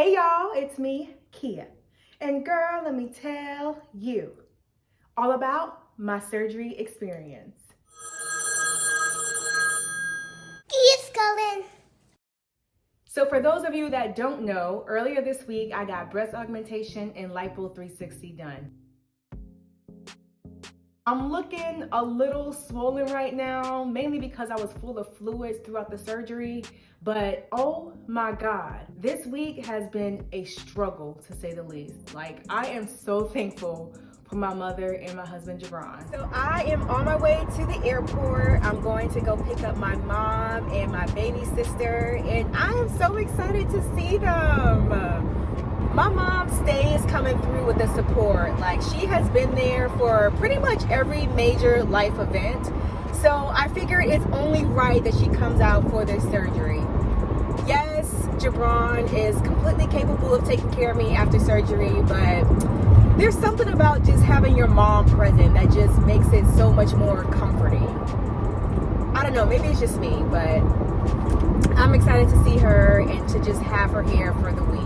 Hey y'all, it's me, Kia. And girl, let me tell you all about my surgery experience. Kia's calling. So for those of you that don't know, earlier this week I got breast augmentation and Lipo 360 done. I'm looking a little swollen right now, mainly because I was full of fluids throughout the surgery, but oh my God, this week has been a struggle to say the least. Like, I am so thankful for my mother and my husband, Jabron. So I am on my way to the airport. I'm going to go pick up my mom and my baby sister, and I am so excited to see them. My mom stays coming through with the support. Like, she has been there for pretty much every major life event. So I figured it's only right that she comes out for this surgery. Yes, Jabron is completely capable of taking care of me after surgery, but there's something about just having your mom present that just makes it so much more comforting. I don't know, maybe it's just me, but I'm excited to see her and to just have her here for the week.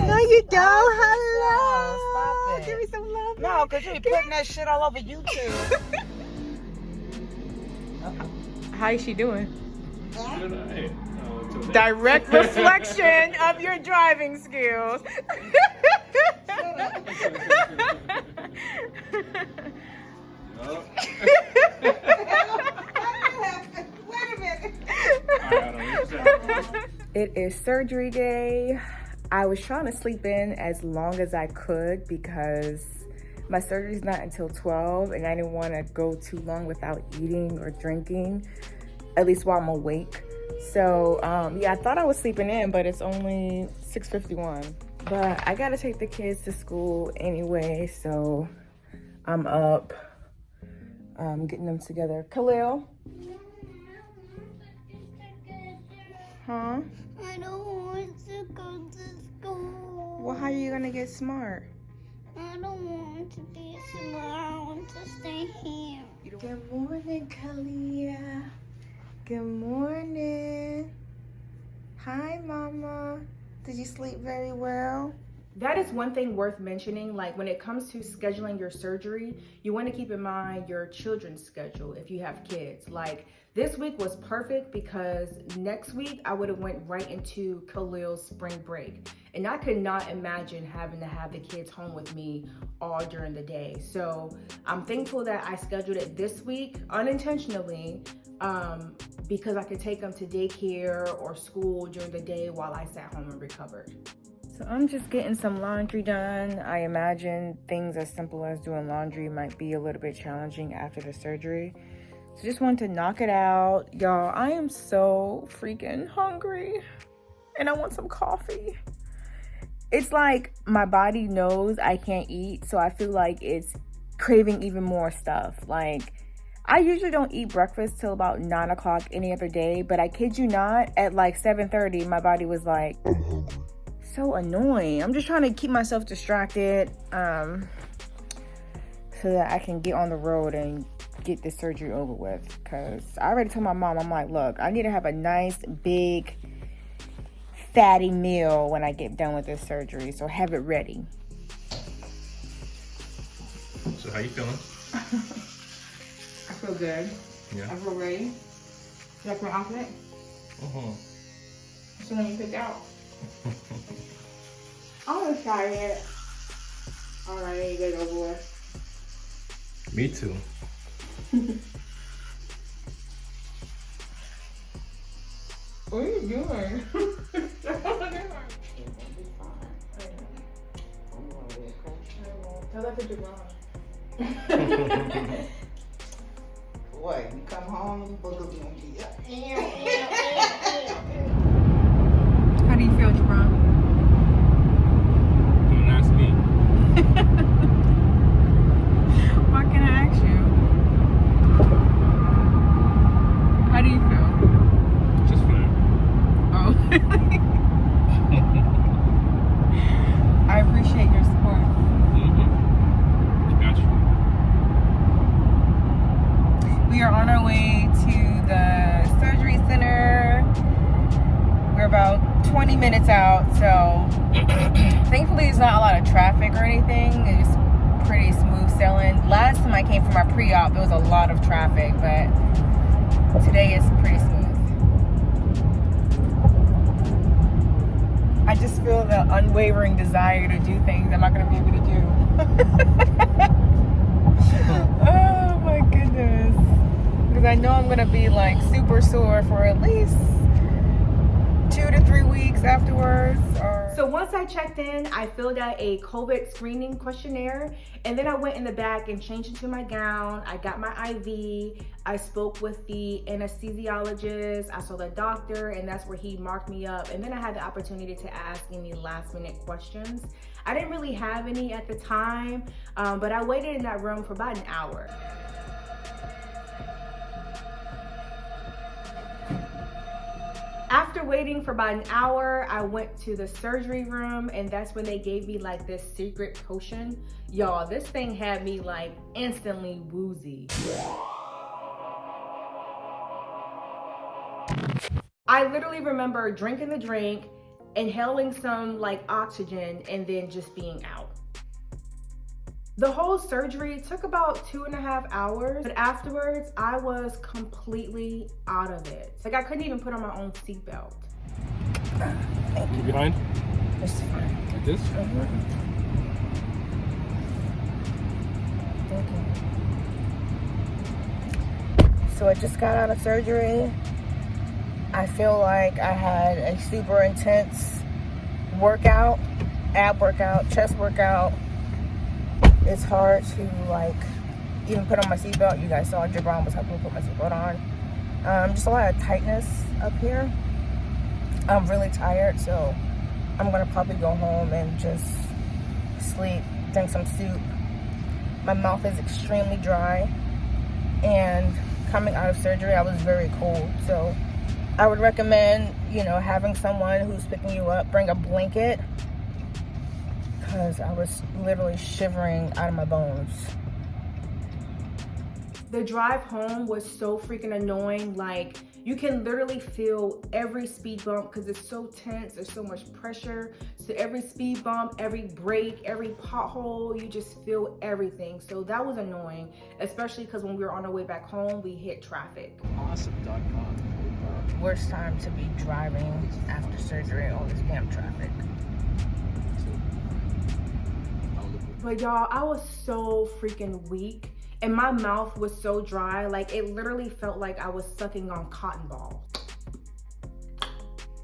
No, you don't. Hello. Stop it. Give me some love. No, because you be putting that shit all over YouTube. How is she doing? Good. Direct reflection of your driving skills. Wait a minute. It is surgery day. I was trying to sleep in as long as I could because my surgery's not until 12 and I didn't want to go too long without eating or drinking, at least while I'm awake. So yeah, I thought I was sleeping in, but it's only 6:51. But I gotta take the kids to school anyway, so I'm up getting them together. Khalil? Huh? I don't want to go to school. Well, how are you gonna get smart? I don't want to be smart. I want to stay here. Good morning, Kalia. Good morning. Hi, Mama. Did you sleep very well? That is one thing worth mentioning. Like, when it comes to scheduling your surgery, you want to keep in mind your children's schedule if you have kids. Like, this week was perfect because next week I would have went right into Khalil's spring break. And I could not imagine having to have the kids home with me all during the day. So I'm thankful that I scheduled it this week unintentionally because I could take them to daycare or school during the day while I sat home and recovered. So I'm just getting some laundry done. I imagine things as simple as doing laundry might be a little bit challenging after the surgery. So just wanted to knock it out. Y'all, I am so freaking hungry and I want some coffee. It's like my body knows I can't eat, so I feel like it's craving even more stuff. Like, I usually don't eat breakfast till about 9 o'clock any other day, but I kid you not, at like 7:30, my body was like, I'm hungry. So annoying. I'm just trying to keep myself distracted so that I can get on the road and get this surgery over with. Because I already told my mom, I'm like, look, I need to have a nice, big, fatty meal when I get done with this surgery, so have it ready. So how you feeling? I feel good. Yeah. I feel ready. You like my outfit? So when you pick out. I'm excited. Alright, I need to get over with. Me too. What are you doing? Tell that to Jabron. What? You come home and boogers gonna be up. How do you feel, Jabron? Don't ask me. What can I ask you? How do you feel? Just fine. Oh. I appreciate your support. Got you. We are on our way to the surgery center. 20 minutes out, so thankfully there's not a lot of traffic or anything. It's pretty smooth sailing. Last time I came for my pre-op, there was a lot of traffic, but today is pretty smooth. I just feel the unwavering desire to do things I'm not going to be able to do. Oh my goodness. Because I know I'm going to be like super sore for at least 2 to 3 weeks afterwards. So once I checked in, I filled out a COVID screening questionnaire, and then I went in the back and changed into my gown. I got my IV. I spoke with the anesthesiologist. I saw the doctor, and that's where he marked me up. And then I had the opportunity to ask any last minute questions. I didn't really have any at the time, but I waited in that room for about an hour. After waiting for about an hour, I went to the surgery room, and that's when they gave me like this secret potion. Y'all, this thing had me like instantly woozy. I literally remember drinking the drink, inhaling some like oxygen, and then just being out. The whole surgery took about 2.5 hours, but afterwards I was completely out of it. Like I couldn't even put on my own seatbelt. You behind? It's fine. Like this? Thank you. So I just got out of surgery. I feel like I had a super intense workout, ab workout, chest workout. It's hard to like even put on my seatbelt. You guys saw Jabron was helping me put my seatbelt on. Just a lot of tightness up here. I'm really tired, so I'm gonna probably go home and just sleep, drink some soup. My mouth is extremely dry, and coming out of surgery, I was very cold. So I would recommend, you know, having someone who's picking you up, bring a blanket, because I was literally shivering out of my bones. The drive home was so freaking annoying. Like, you can literally feel every speed bump because it's so tense, there's so much pressure. So every speed bump, every break, every pothole, you just feel everything. So that was annoying, especially because when we were on our way back home, we hit traffic. Awesome.com. Worst time to be driving after surgery, all this damn traffic. But y'all, I was so freaking weak, and my mouth was so dry, like it literally felt like I was sucking on cotton balls.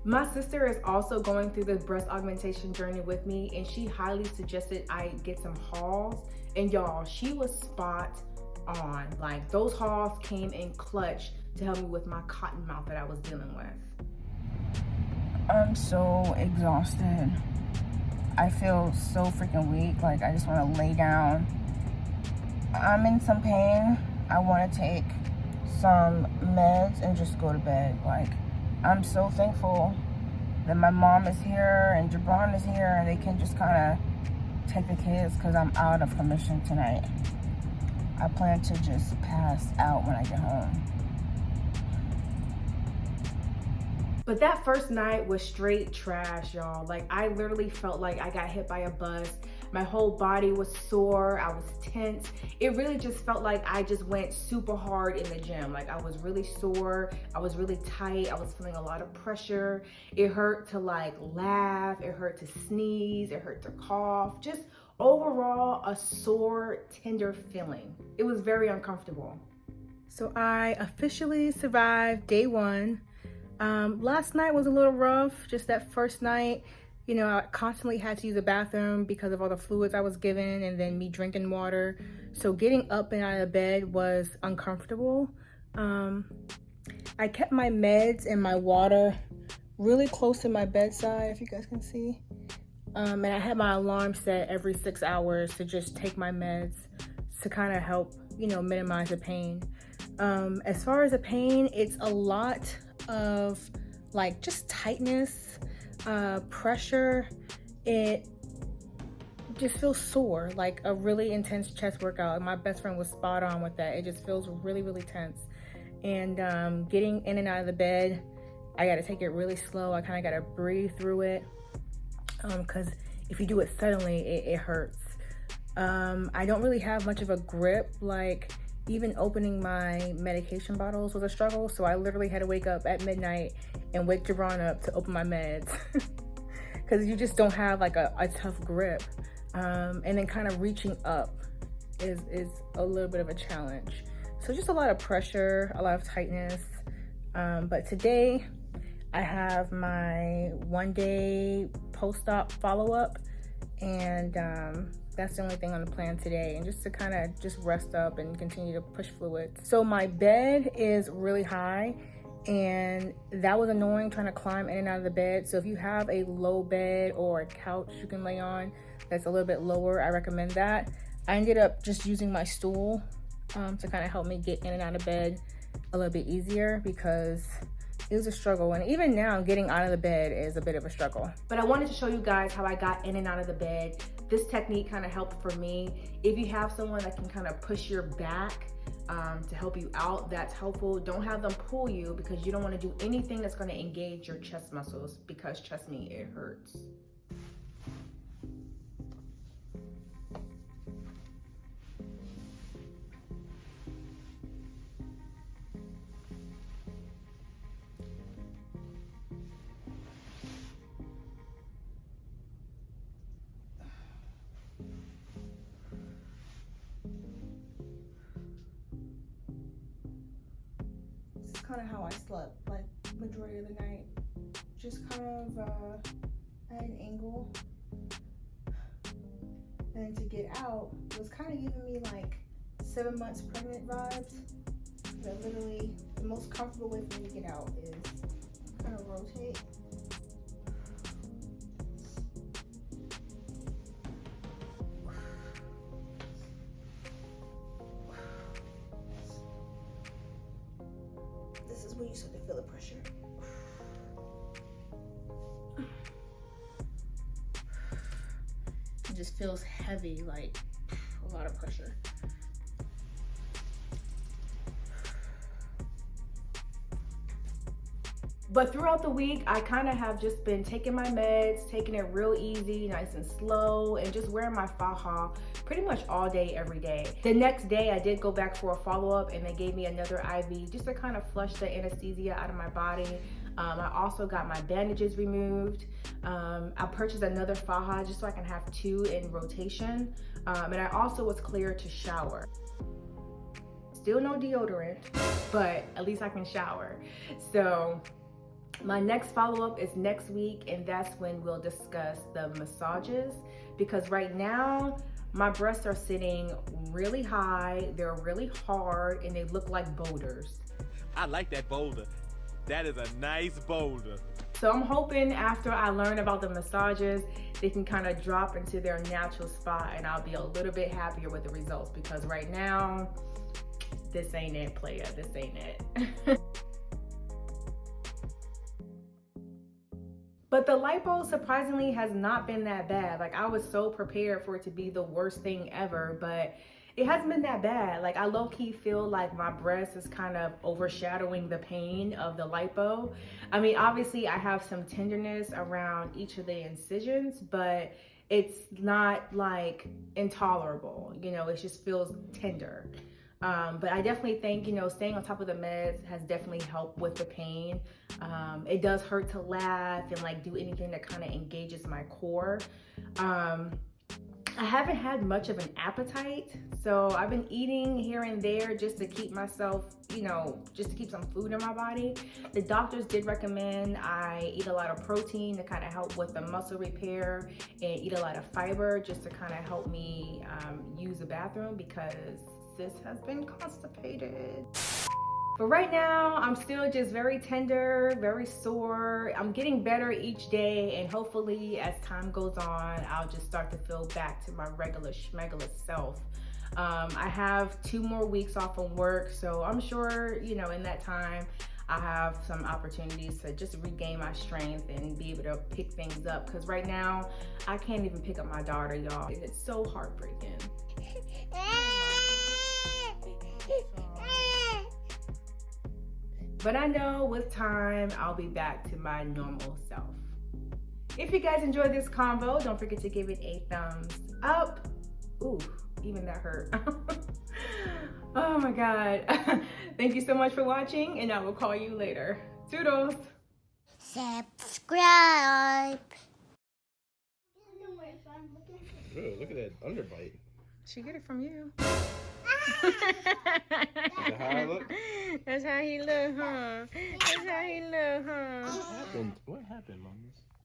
My sister is also going through the breast augmentation journey with me, and she highly suggested I get some hauls. And y'all, she was spot on. Like, those hauls came in clutch to help me with my cotton mouth that I was dealing with. I'm so exhausted. I feel so freaking weak. Like, I just want to lay down. I'm in some pain. I want to take some meds and just go to bed. Like, I'm so thankful that my mom is here and Jabron is here, and they can just kind of take the kids because I'm out of commission tonight. I plan to just pass out when I get home. But that first night was straight trash, y'all. Like, I literally felt like I got hit by a bus. My whole body was sore. I was tense. It really just felt like I just went super hard in the gym. Like, I was really sore. I was really tight. I was feeling a lot of pressure. It hurt to like laugh. It hurt to sneeze. It hurt to cough. Just overall, a sore, tender feeling. It was very uncomfortable. So I officially survived day one. Last night was a little rough, just that first night. You know, I constantly had to use the bathroom because of all the fluids I was given, and then me drinking water. So getting up and out of bed was uncomfortable. I kept my meds and my water really close to my bedside, if you guys can see. And I had my alarm set every 6 hours to just take my meds to kind of help, you know, minimize the pain. As far as the pain, it's a lot of like just tightness, pressure. It just feels sore, like a really intense chest workout. And my best friend was spot on with that. It just feels really, really tense. And getting in and out of the bed I gotta take it really slow. I kind of gotta breathe through it, because if you do it suddenly, it hurts. I don't really have much of a grip. Like, even opening my medication bottles was a struggle. So I literally had to wake up at midnight and wake Jabron up to open my meds, because you just don't have like a tough grip. And then kind of reaching up is a little bit of a challenge. So just a lot of pressure, a lot of tightness. But today I have my 1-day post-op follow-up, and that's the only thing on the plan today, and just to kind of just rest up and continue to push fluids. So my bed is really high, and that was annoying trying to climb in and out of the bed. So if you have a low bed or a couch you can lay on that's a little bit lower, I recommend that. I ended up just using my stool to kind of help me get in and out of bed a little bit easier, because it was a struggle, and even now getting out of the bed is a bit of a struggle. But I wanted to show you guys how I got in and out of the bed. This technique kind of helped for me. If you have someone that can kind of push your back to help you out, that's helpful. Don't have them pull you, because you don't want to do anything that's going to engage your chest muscles, because trust me, it hurts. Kind of how I slept like majority of the night, just kind of at an angle. And to get out, it was kind of giving me like 7 months pregnant vibes. That literally the most comfortable way for me to get out is kind of rotate. This is where you start to feel the pressure. It just feels heavy, like a lot of pressure. But throughout the week, I kind of have just been taking my meds, taking it real easy, nice and slow, and just wearing my faja pretty much all day, every day. The next day, I did go back for a follow-up, and they gave me another IV just to kind of flush the anesthesia out of my body. I also got my bandages removed. I purchased another faja just so I can have 2 in rotation. And I also was cleared to shower. Still no deodorant, but at least I can shower. So my next follow-up is next week, and that's when we'll discuss the massages, because right now my breasts are sitting really high, they're really hard, and they look like boulders. I like that boulder. That is a nice boulder. So I'm hoping after I learn about the massages, they can kind of drop into their natural spot, and I'll be a little bit happier with the results, because right now, this ain't it, playa, this ain't it. But the lipo surprisingly has not been that bad. Like, I was so prepared for it to be the worst thing ever, but it hasn't been that bad. Like, I low-key feel like my breast is kind of overshadowing the pain of the lipo. I mean, obviously I have some tenderness around each of the incisions, but it's not like intolerable, you know, it just feels tender. But I definitely think, you know, staying on top of the meds has definitely helped with the pain. It does hurt to laugh and like do anything that kind of engages my core. I haven't had much of an appetite, so I've been eating here and there just to keep myself, you know, just to keep some food in my body. The doctors did recommend I eat a lot of protein to kind of help with the muscle repair, and eat a lot of fiber just to kind of help me use the bathroom, because sis has been constipated. But right now, I'm still just very tender, very sore. I'm getting better each day, and hopefully as time goes on, I'll just start to feel back to my regular schmegular self. I have 2 more weeks off from work, so I'm sure, you know, in that time, I have some opportunities to just regain my strength and be able to pick things up. Because right now, I can't even pick up my daughter, y'all. It's so heartbreaking. But I know with time, I'll be back to my normal self. If you guys enjoyed this combo, don't forget to give it a thumbs up. Ooh, even that hurt. Oh my God. Thank you so much for watching, and I will call you later. Toodles. Subscribe. Ooh, look at that underbite. She get it from you. Is that how I look? That's how he look, huh? That's how he look, huh? What happened? What happened, Mom?